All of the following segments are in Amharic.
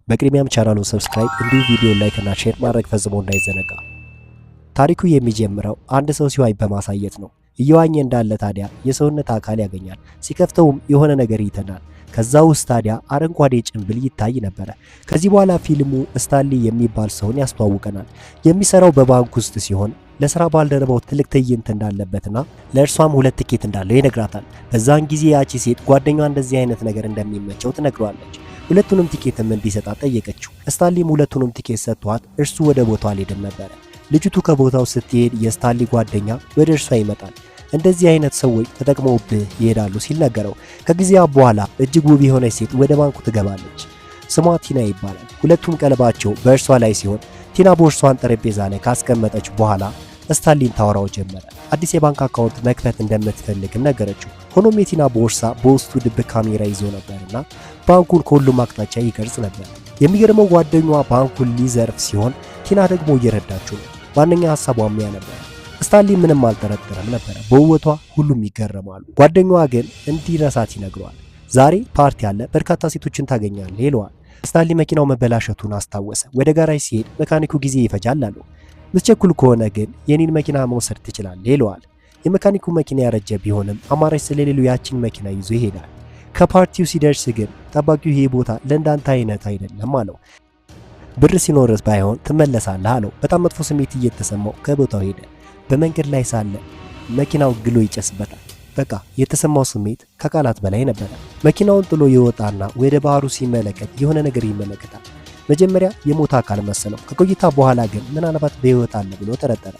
በቅድሚያም ቻናሉን ሰብስክራይብ እንዲሁ ቪዲዮ ላይክ እና ሼር ማድረግ ፈጽሞ እንዳይዘነጋ። ታሪኩ የሚጀምረው አንድ ሰው ሲዋኝ በማሳየት ነው። እየዋኘ እንዳለ ታዲያ የሰውነት አካል ያገኛል። ሲከፍተውም የሆነ ነገር ይተናል። ከዛ ውስጥ ታዲያ አረንጓዴ ጭንብል ይታይ ነበረ። ከዚህ በኋላ ፊልሙ ስታንሊ የሚባል ሰውን ያስተዋውቀናል። የሚሰራው በባንክ ውስጥ ሲሆን ለስራ ባልደረባው ትልቅ ትዕይንት እንዳለበትና ለእርሷም 2 ቲኬት እንዳለው ይነግራታል። በዛን ጊዜ ያቺ ሴት ጓደኛዋ እንደዚህ አይነት ነገር እንደሚመቸው ትነግረዋለች። ሁለቱንም ቲኬትም እንዲሰጣት ጠየቀችው። ስታንሊም ሁለቱንም ቲኬት ሰጥቷት እርሱ ወደ ቦታው አልሄድም ነበረ። ልጅቱ ከቦታው ስትሄድ የስታንሊ ጓደኛ ወደ እርሷ ይመጣል። እንደዚህ አይነት ሰዎች ተጠቅመውብህ ይሄዳሉ ሲል ነገረው። ከጊዜያ በኋላ እጅግ ውብ የሆነች ሴት ወደ ባንኩ ትገባለች። ስሟ ቲና ይባላል። ሁለቱም ቀልባቸው በእርሷ ላይ ሲሆን ቲና ቦርሷን ጠረጴዛ ላይ ካስቀመጠች በኋላ ስታንሊን ታወራው ጀመረ። አዲስ የባንክ አካውንት መክፈት እንደምትፈልግም ነገረችው። ሆኖም የቲና ቦርሳ በውስጡ ድብቅ ካሜራ ይዞ ነበርና ባንኩን ከሁሉም አቅጣጫ ይቀርጽ ነበር። የሚገርመው ጓደኛዋ ባንኩን ሊዘርፍ ሲሆን ቲና ደግሞ እየረዳችው ነው። ዋነኛ ሐሳቧም ያ ነበር። ስታንሊ ምንም አልጠረጠረም ነበር። በውበቷ ሁሉም ይገረማሉ። ጓደኛዋ ግን እንዲረሳት ይነግረዋል። ዛሬ ፓርቲ አለ፣ በርካታ ሴቶችን ታገኛለህ ይለዋል። ስታንሊ መኪናው መበላሸቱን አስታወሰ። ወደ ጋራጅ ሲሄድ መካኒኩ ጊዜ ይፈጃል አለው። ምትቸኩል ከሆነ ግን የኔን መኪና መውሰድ ትችላለህ ይለዋል። የመካኒኩ መኪና ያረጀ ቢሆንም አማራጭ ስለሌለው ያችን መኪና ይዞ ይሄዳል። ከፓርቲው ሲደርስ ግን ጠባቂው ይሄ ቦታ ለእንዳንተ አይነት አይደለም አለው። ብር ሲኖርስ ባይሆን ትመለሳለህ አለው። በጣም መጥፎ ስሜት እየተሰማው ከቦታው ሄደ። በመንገድ ላይ ሳለ መኪናው ግሎ ይጨስበታል። በቃ የተሰማው ስሜት ከቃላት በላይ ነበር። መኪናውን ጥሎ ይወጣና ወደ ባህሩ ሲመለከት የሆነ ነገር ይመለከታል። መጀመሪያ የሞተ አካል መሰለው። ከቆይታ በኋላ ግን ምናልባት በሕይወት አለ ብሎ ተረጠረ።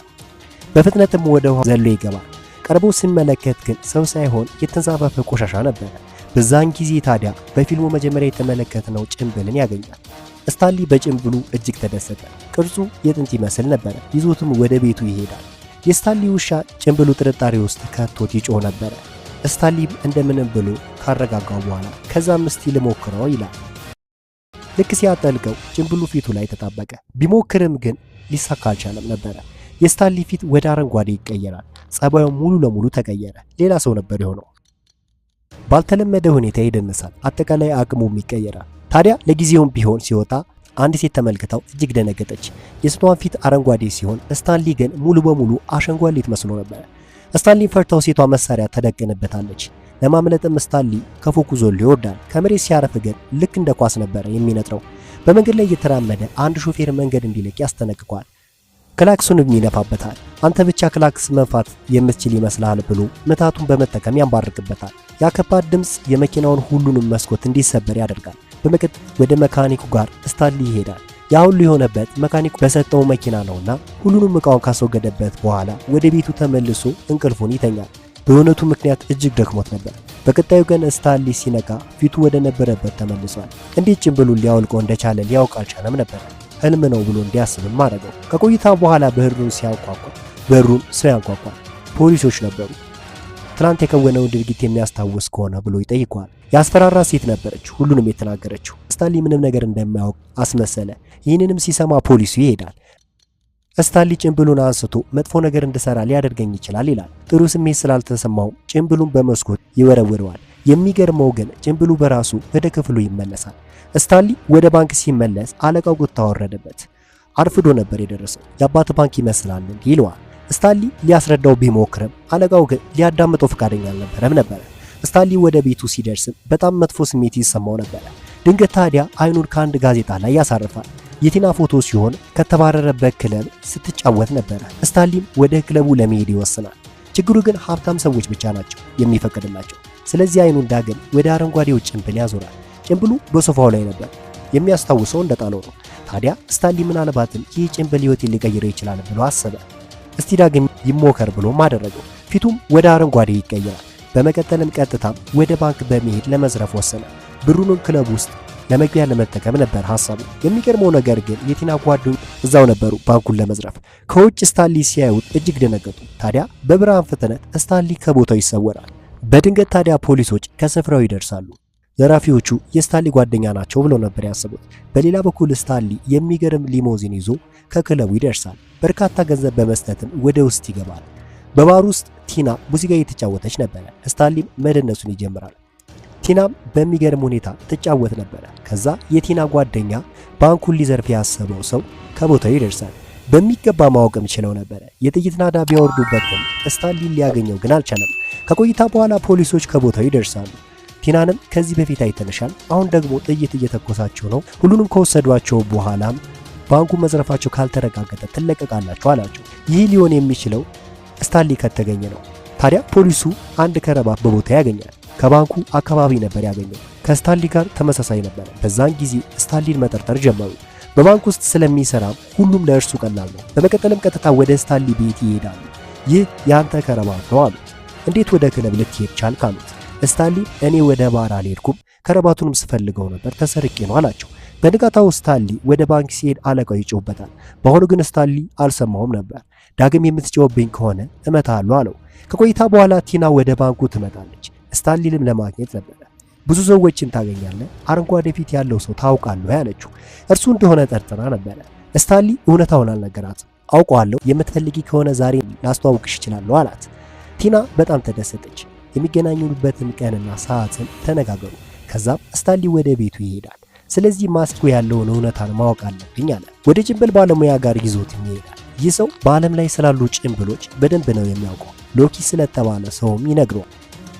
በፍጥነትም ወደ ውሃ ዘሎ ይገባል። ቀርቦ ሲመለከት ግን ሰው ሳይሆን የተንሳፈፈ ቆሻሻ ነበረ። በዛን ጊዜ ታዲያ በፊልሙ መጀመሪያ የተመለከትነው ጭንብልን ያገኛል። ስታንሊ በጭንብሉ እጅግ ተደሰተ። ቅርጹ የጥንት ይመስል ነበረ። ይዞትም ወደ ቤቱ ይሄዳል። የስታንሊ ውሻ ጭንብሉ ጥርጣሬ ውስጥ ከቶት ይጮህ ነበረ። ስታንሊም እንደምንም ብሎ ካረጋጋው በኋላ ከዛም እስቲ ልሞክረው ይላል። ልክ ሲያጠልቀው ጭንብሉ ፊቱ ላይ ተጣበቀ። ቢሞክርም ግን ሊሳካ አልቻለም ነበረ። የስታንሊ ፊት ወደ አረንጓዴ ይቀየራል። ጸባዩም ሙሉ ለሙሉ ተቀየረ። ሌላ ሰው ነበር የሆነው። ባልተለመደ ሁኔታ ይደነሳል። አጠቃላይ አቅሙም ይቀየራል። ታዲያ ለጊዜውም ቢሆን ሲወጣ አንድ ሴት ተመልክታው እጅግ ደነገጠች። የሴቷን ፊት አረንጓዴ ሲሆን ስታንሊ ግን ሙሉ በሙሉ አሸንጓሊት መስሎ ነበር። ስታንሊ ፈርታው ሴቷ መሳሪያ ተደቅንበታለች። ለማምለጥም ስታንሊ ከፎቁ ዘሎ ይወርዳል። ከመሬት ሲያረፍ ግን ልክ እንደ ኳስ ነበረ የሚነጥረው። በመንገድ ላይ እየተራመደ አንድ ሾፌር መንገድ እንዲለቅ ያስጠነቅቋል። ክላክሱንም ይነፋበታል። አንተ ብቻ ክላክስ መንፋት የምትችል ይመስልሃል ብሎ ምታቱን በመጠቀም ያንባርቅበታል። ያ ከባድ ድምፅ የመኪናውን ሁሉንም መስኮት እንዲሰበር ያደርጋል። በመቀጠል ወደ መካኒኩ ጋር ስታንሊ ይሄዳል። ያ ሁሉ የሆነበት መካኒኩ በሰጠው መኪና ነውና ሁሉንም እቃውን ካስወገደበት በኋላ ወደ ቤቱ ተመልሶ እንቅልፉን ይተኛል። በእውነቱ ምክንያት እጅግ ደክሞት ነበር። በቀጣዩ ቀን ስታንሊ ሲነቃ ፊቱ ወደ ነበረበት ተመልሷል። እንዴት ጭንብሉን ሊያወልቀው እንደቻለ ሊያውቅ አልቻለም ነበር። ህልም ነው ብሎ እንዲያስብም አደረገው። ከቆይታ በኋላ በሩን ሲያንኳኳ በሩን ሰው ያንኳኳል። ፖሊሶች ነበሩ። ትናንት የከወነውን ድርጊት የሚያስታውስ ከሆነ ብሎ ይጠይቀዋል። ያስፈራራ ሴት ነበረች ሁሉንም የተናገረችው። ስታንሊ ምንም ነገር እንደማያውቅ አስመሰለ። ይህንንም ሲሰማ ፖሊሱ ይሄዳል። ስታንሊ ጭንብሉን አንስቶ መጥፎ ነገር እንድሰራ ሊያደርገኝ ይችላል ይላል። ጥሩ ስሜት ስላልተሰማው ጭንብሉን በመስኮት ይወረውረዋል። የሚገርመው ግን ጭንብሉ በራሱ ወደ ክፍሉ ይመለሳል። ስታንሊ ወደ ባንክ ሲመለስ አለቃው ቁጣ ወረደበት። አርፍዶ ነበር የደረሰው። የአባት ባንክ ይመስላል ይለዋል። ስታንሊ ሊያስረዳው ቢሞክርም አለቃው ግን ሊያዳምጠው ፈቃደኛ አልነበረም ነበር። ስታንሊ ወደ ቤቱ ሲደርስም በጣም መጥፎ ስሜት ይሰማው ነበር። ድንገት ታዲያ አይኑን ከአንድ ጋዜጣ ላይ ያሳርፋል። የቲና ፎቶ ሲሆን ከተባረረበት ክለብ ስትጫወት ነበር። ስታንሊም ወደ ክለቡ ለመሄድ ይወስናል። ችግሩ ግን ሀብታም ሰዎች ብቻ ናቸው የሚፈቀድላቸው። ስለዚህ አይኑን ዳግም ወደ አረንጓዴው ጭንብል ያዞራል። ጭንብሉ በሶፋው ላይ ነበር። የሚያስታውሰው እንደጣለው ነው። ታዲያ ስታንሊ ምናልባትም ይህ ጭንብል ሕይወቴን ሊቀይረው ይችላል ብሎ አሰበ። እስቲ ዳግም ይሞከር ብሎም አደረገው። ፊቱም ወደ አረንጓዴ ይቀየራል። በመቀጠልም ቀጥታም ወደ ባንክ በመሄድ ለመዝረፍ ወሰነ። ብሩንም ክለብ ውስጥ ለመግቢያ ለመጠቀም ነበር ሐሳቡ። የሚገርመው ነገር ግን የቲና ጓደኞች እዛው ነበሩ ባንኩን ለመዝረፍ። ከውጭ ስታንሊ ሲያዩት እጅግ ደነገጡ። ታዲያ በብርሃን ፍጥነት ስታንሊ ከቦታው ይሰወራል። በድንገት ታዲያ ፖሊሶች ከስፍራው ይደርሳሉ። ዘራፊዎቹ የስታንሊ ጓደኛ ናቸው ብለው ነበር ያሰቡት። በሌላ በኩል ስታንሊ የሚገርም ሊሞዚን ይዞ ከክለቡ ይደርሳል። በርካታ ገንዘብ በመስጠትም ወደ ውስጥ ይገባል። በባር ውስጥ ቲና ሙዚቃ እየተጫወተች ነበር። ስታንሊም መደነሱን ይጀምራል። ቲናም በሚገርም ሁኔታ ትጫወት ነበር። ከዛ የቲና ጓደኛ ባንኩን ሊዘርፍ ያሰበው ሰው ከቦታው ይደርሳል። በሚገባ ማወቅም ችለው ነበር። የጥይት ናዳ ቢያወርዱበትም ስታንሊን ሊያገኘው ግን አልቻለም። ከቆይታ በኋላ ፖሊሶች ከቦታው ይደርሳሉ። ቲናንም ከዚህ በፊት አይተንሻል፣ አሁን ደግሞ ጥይት እየተኮሳቸው ነው። ሁሉንም ከወሰዷቸው በኋላም ባንኩን መዝረፋቸው ካልተረጋገጠ ትለቀቃላችሁ አላቸው። ይህ ሊሆን የሚችለው ስታንሊ ከተገኘ ነው። ታዲያ ፖሊሱ አንድ ከረባት በቦታ ያገኛል። ከባንኩ አካባቢ ነበር ያገኘው። ከስታንሊ ጋር ተመሳሳይ ነበር። በዛን ጊዜ ስታንሊን መጠርጠር ጀመሩ። በባንክ ውስጥ ስለሚሰራም ሁሉም ለእርሱ ቀላል ነው። በመቀጠልም ቀጥታ ወደ ስታንሊ ቤት ይሄዳሉ። ይህ ያንተ ከረባት ነው አሉት። እንዴት ወደ ክለብ ልትሄድ ቻልክ አሉት። ስታንሊ እኔ ወደ ባር አልሄድኩም፣ ከረባቱንም ስፈልገው ነበር ተሰርቄ ነው አላቸው። በንጋታው ስታንሊ ወደ ባንክ ሲሄድ አለቃው ይጮህበታል። በአሁኑ ግን ስታንሊ አልሰማውም ነበር። ዳግም የምትጮህብኝ ከሆነ እመታለሁ አለው። ከቆይታ በኋላ ቲና ወደ ባንኩ ትመጣለች። ስታንሊንም ለማግኘት ነበር። ብዙ ሰዎችን ታገኛለህ፣ አረንጓዴ ፊት ያለው ሰው ታውቃለህ ያለችው እርሱ እንደሆነ ጠርጥራ ነበር። ስታንሊ እውነታውን አልነገራትም። አውቀዋለሁ፣ የምትፈልጊ ከሆነ ዛሬ ላስተዋውቅሽ እችላለሁ አላት። ቲና በጣም ተደሰተች። የሚገናኙበትን ቀንና ሰዓትን ተነጋገሩ። ከዛም ስታንሊ ወደ ቤቱ ይሄዳል። ስለዚህ ማስኩ ያለውን እውነታን ማወቅ አለብኝ አለ። ወደ ጭንብል ባለሙያ ጋር ይዞት ይሄዳል። ይህ ሰው በዓለም ላይ ስላሉ ጭንብሎች በደንብ ነው የሚያውቀው። ሎኪ ስለተባለ ሰውም ይነግረዋል።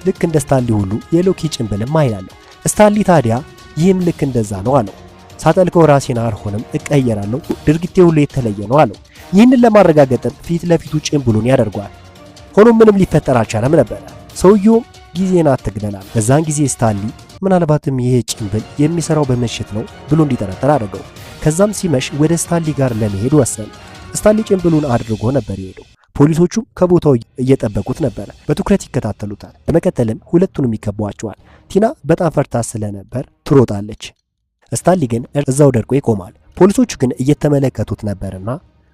ልክ እንደ ስታንሊ ሁሉ የሎኪ ጭንብልም አይላለሁ። ስታንሊ ታዲያ ይህም ልክ እንደዛ ነው አለው። ሳጠልቀው ራሴን አልሆንም እቀየራለሁ፣ ድርጊቴ ሁሉ የተለየ ነው አለው። ይህንን ለማረጋገጥም ፊት ለፊቱ ጭንብሉን ያደርገዋል። ሆኖም ምንም ሊፈጠር አልቻለም ነበር። ሰውየውም ጊዜን አትግደላል። በዛን ጊዜ ስታንሊ ምናልባትም ይሄ ጭንብል የሚሰራው በምሽት ነው ብሎ እንዲጠረጠር አደረገው። ከዛም ሲመሽ ወደ ስታንሊ ጋር ለመሄድ ወሰነ። ስታንሊ ጭንብሉን አድርጎ ነበር የሄደው። ፖሊሶቹም ከቦታው እየጠበቁት ነበር። በትኩረት ይከታተሉታል። በመቀጠልም ሁለቱንም ይከቧቸዋል። ቲና በጣም ፈርታ ስለነበር ትሮጣለች። ስታንሊ ግን እዛው ደርቆ ይቆማል። ፖሊሶቹ ግን እየተመለከቱት ነበርና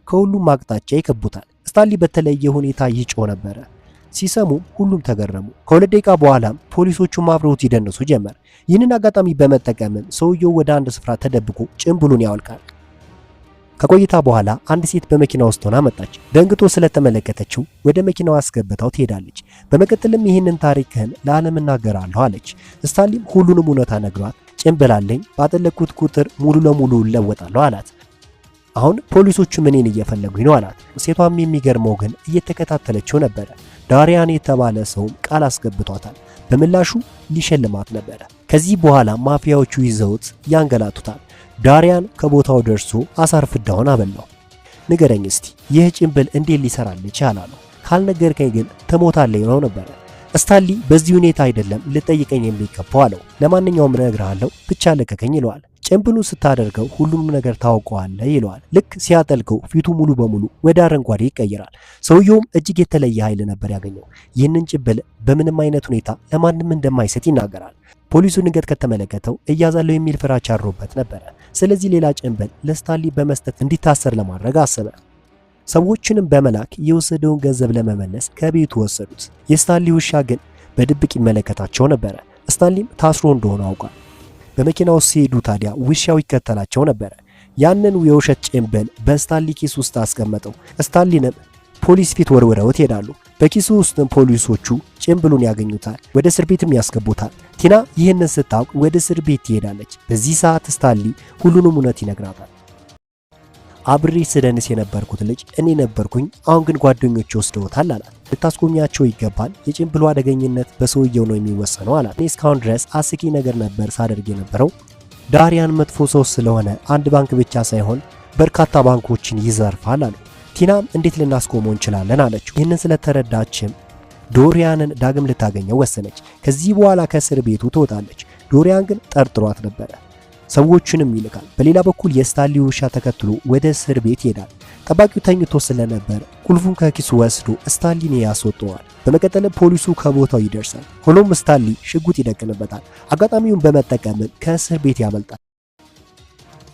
ከሁሉም አቅጣጫ ይከቡታል። ስታንሊ በተለየ ሁኔታ ይጮህ ነበረ። ሲሰሙ ሁሉም ተገረሙ። ከሁለት ደቂቃ በኋላም ፖሊሶቹም አብረውት ይደንሱ ጀመር። ይህንን አጋጣሚ በመጠቀምም ሰውየው ወደ አንድ ስፍራ ተደብቆ ጭንብሉን ያወልቃል። ከቆይታ በኋላ አንድ ሴት በመኪና ውስጥ ሆና መጣች። ደንግጦ ስለተመለከተችው ወደ መኪናው አስገብታው ትሄዳለች። በመቀጠልም ይህንን ታሪክህን ለዓለም እናገራለሁ አለች። ስታንሊም ሁሉንም እውነታ ነግሯት ጭንብል አለኝ፣ ባጠለቅኩት ቁጥር ሙሉ ለሙሉ እለወጣለሁ አላት። አሁን ፖሊሶቹ ምንን እየፈለጉኝ ነው አላት። ሴቷም የሚገርመው ግን እየተከታተለችው ነበረ። ዳሪያን የተባለ ሰውም ቃል አስገብቷታል። በምላሹ ሊሸልማት ነበረ። ከዚህ በኋላ ማፊያዎቹ ይዘውት ያንገላቱታል። ዳሪያን ከቦታው ደርሶ አሳር ፍዳውን አበላው። ንገረኝ እስቲ ይህ ጭንብል እንዴት ሊሰራልህ ቻለ? ካልነገርከኝ ግን ትሞታለህ ነው ነበረ። ስታንሊ በዚህ ሁኔታ አይደለም ልጠይቀኝ የሚገባው አለው። ለማንኛውም እነግርሃለሁ ብቻ ልቀቀኝ ይለዋል። ጭንብሉ ስታደርገው ሁሉንም ነገር ታውቀዋለህ ይለዋል። ልክ ሲያጠልቀው ፊቱ ሙሉ በሙሉ ወደ አረንጓዴ ይቀየራል። ሰውየውም እጅግ የተለየ ኃይል ነበር ያገኘው። ይህንን ጭንብል በምንም አይነት ሁኔታ ለማንም እንደማይሰጥ ይናገራል። ፖሊሱ ድንገት ከተመለከተው እያዛለው የሚል ፍራቻ አድሮበት ነበረ። ስለዚህ ሌላ ጭንብል ለስታንሊ በመስጠት እንዲታሰር ለማድረግ አሰበ። ሰዎችንም በመላክ የወሰደውን ገንዘብ ለመመለስ ከቤቱ ወሰዱት። የስታንሊ ውሻ ግን በድብቅ ይመለከታቸው ነበረ። ስታንሊም ታስሮ እንደሆነ አውቋል። በመኪና ውስጥ ሲሄዱ ታዲያ ውሻው ይከተላቸው ነበረ። ያንን የውሸት ጭንብል በስታንሊ ኪስ ውስጥ አስቀመጠው። ስታንሊንም ፖሊስ ፊት ወርውረውት ይሄዳሉ። በኪሱ ውስጥም ፖሊሶቹ ጭንብሉን ያገኙታል። ወደ እስር ቤትም ያስገቡታል። ቲና ይህንን ስታውቅ ወደ እስር ቤት ትሄዳለች። በዚህ ሰዓት ስታንሊ ሁሉንም እውነት ይነግራታል። አብሬ ስደንስ የነበርኩት ልጅ እኔ ነበርኩኝ፣ አሁን ግን ጓደኞቼ ወስደውታል አላት። ልታስጎብኛቸው ይገባል፣ የጭንብሉ አደገኝነት በሰውየው ነው የሚወሰነው አላት። እኔ እስካሁን ድረስ አስቂ ነገር ነበር ሳደርግ የነበረው። ዳሪያን መጥፎ ሰው ስለሆነ አንድ ባንክ ብቻ ሳይሆን በርካታ ባንኮችን ይዘርፋል አሉ። ቲናም እንዴት ልናስቆመው እንችላለን አለችው። ይህንን ስለተረዳችም ዶሪያንን ዳግም ልታገኘው ወሰነች። ከዚህ በኋላ ከእስር ቤቱ ትወጣለች። ዶሪያን ግን ጠርጥሯት ነበረ። ሰዎችንም ይልካል። በሌላ በኩል የስታንሊ ውሻ ተከትሎ ወደ እስር ቤት ይሄዳል። ጠባቂው ተኝቶ ስለነበር ቁልፉን ከኪሱ ወስዶ ስታንሊን ያስወጣዋል። በመቀጠልም ፖሊሱ ከቦታው ይደርሳል። ሆኖም ስታንሊ ሽጉጥ ይደቅንበታል። አጋጣሚውን በመጠቀም ከእስር ቤት ያመልጣል።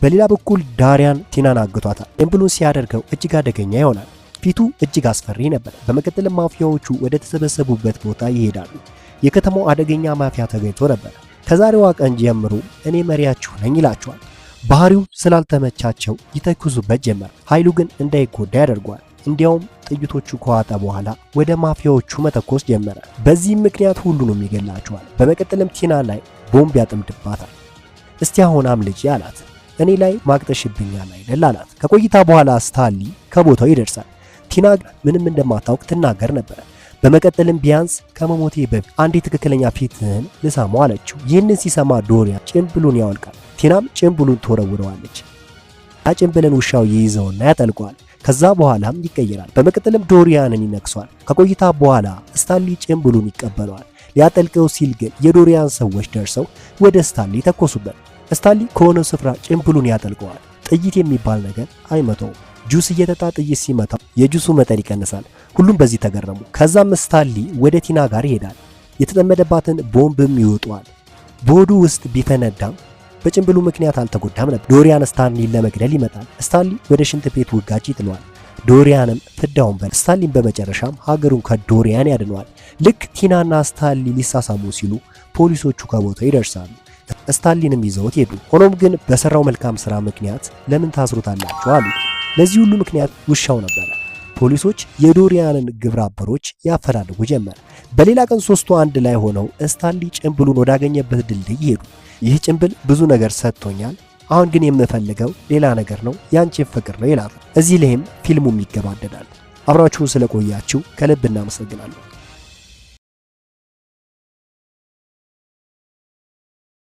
በሌላ በኩል ዳሪያን ቲናን አግቷታል። ጭንብሉን ሲያደርገው እጅግ አደገኛ ይሆናል። ፊቱ እጅግ አስፈሪ ነበር። በመቀጠልም ማፊያዎቹ ወደ ተሰበሰቡበት ቦታ ይሄዳሉ። የከተማው አደገኛ ማፊያ ተገኝቶ ነበር። ከዛሬዋ ቀን ጀምሮ እኔ መሪያችሁ ነኝ ይላቸዋል። ባህሪው ስላልተመቻቸው ይተኩሱበት ጀመር። ኃይሉ ግን እንዳይጎዳ ያደርገዋል። እንዲያውም ጥይቶቹ ከዋጠ በኋላ ወደ ማፊያዎቹ መተኮስ ጀመረ። በዚህም ምክንያት ሁሉንም ይገላቸዋል። በመቀጠልም ቲና ላይ ቦምብ ያጠምድባታል። እስቲ አሁን አምልጪ አላት። እኔ ላይ ማቅጠሽብኛል አይደል አላት። ከቆይታ በኋላ ስታንሊ ከቦታው ይደርሳል። ቲና ምንም እንደማታውቅ ትናገር ነበር። በመቀጠልም ቢያንስ ከመሞቴ በፊት አንዴ ትክክለኛ ፊትህን ልሳመው አለችው። ይህንን ሲሰማ ዶሪያን ጭንብሉን ያወልቃል። ቲናም ጭንብሉን ትወረውረዋለች። ያ ጭንብልን ውሻው ይይዘውና ያጠልቀዋል። ከዛ በኋላም ይቀየራል። በመቀጠልም ዶሪያንን ይነክሷል። ከቆይታ በኋላ ስታንሊ ጭንብሉን ይቀበለዋል። ሊያጠልቀው ሲል ግን የዶሪያን ሰዎች ደርሰው ወደ ስታንሊ ተኮሱበት። ስታንሊ ከሆነው ስፍራ ጭንብሉን ያጠልቀዋል። ጥይት የሚባል ነገር አይመታውም። ጁስ እየጠጣ ጥይት ሲመታው የጁሱ መጠን ይቀንሳል። ሁሉም በዚህ ተገረሙ። ከዛም ስታንሊ ወደ ቲና ጋር ይሄዳል። የተጠመደባትን ቦምብም ይወጣዋል። በሆዱ ውስጥ ቢፈነዳም በጭንብሉ ምክንያት አልተጎዳም ነበር። ዶሪያን ስታንሊን ለመግደል ይመጣል። ስታንሊ ወደ ሽንት ቤት ውጋጭ ይጥለዋል። ዶሪያንም ፍዳውን በል። ስታንሊን በመጨረሻም ሀገሩን ከዶሪያን ያድነዋል። ልክ ቲናና ስታንሊ ሊሳሳሙ ሲሉ ፖሊሶቹ ከቦታው ይደርሳሉ። ስታንሊንም ይዘውት ሄዱ። ሆኖም ግን በሰራው መልካም ስራ ምክንያት ለምን ታስሩታላችሁ አሉ። ለዚህ ሁሉ ምክንያት ውሻው ነበረ። ፖሊሶች የዶሪያንን ግብረ አበሮች ያፈላልጉ ጀመር። በሌላ ቀን ሶስቱ አንድ ላይ ሆነው ስታንሊ ጭንብሉን ወዳገኘበት ድልድይ ሄዱ። ይህ ጭንብል ብዙ ነገር ሰጥቶኛል፣ አሁን ግን የምፈልገው ሌላ ነገር ነው፣ ያንቺን ፍቅር ነው ይላል። እዚህ ላይም ፊልሙም ይገባደዳል። አብራችሁን ስለቆያችሁ ከልብ እናመሰግናለን።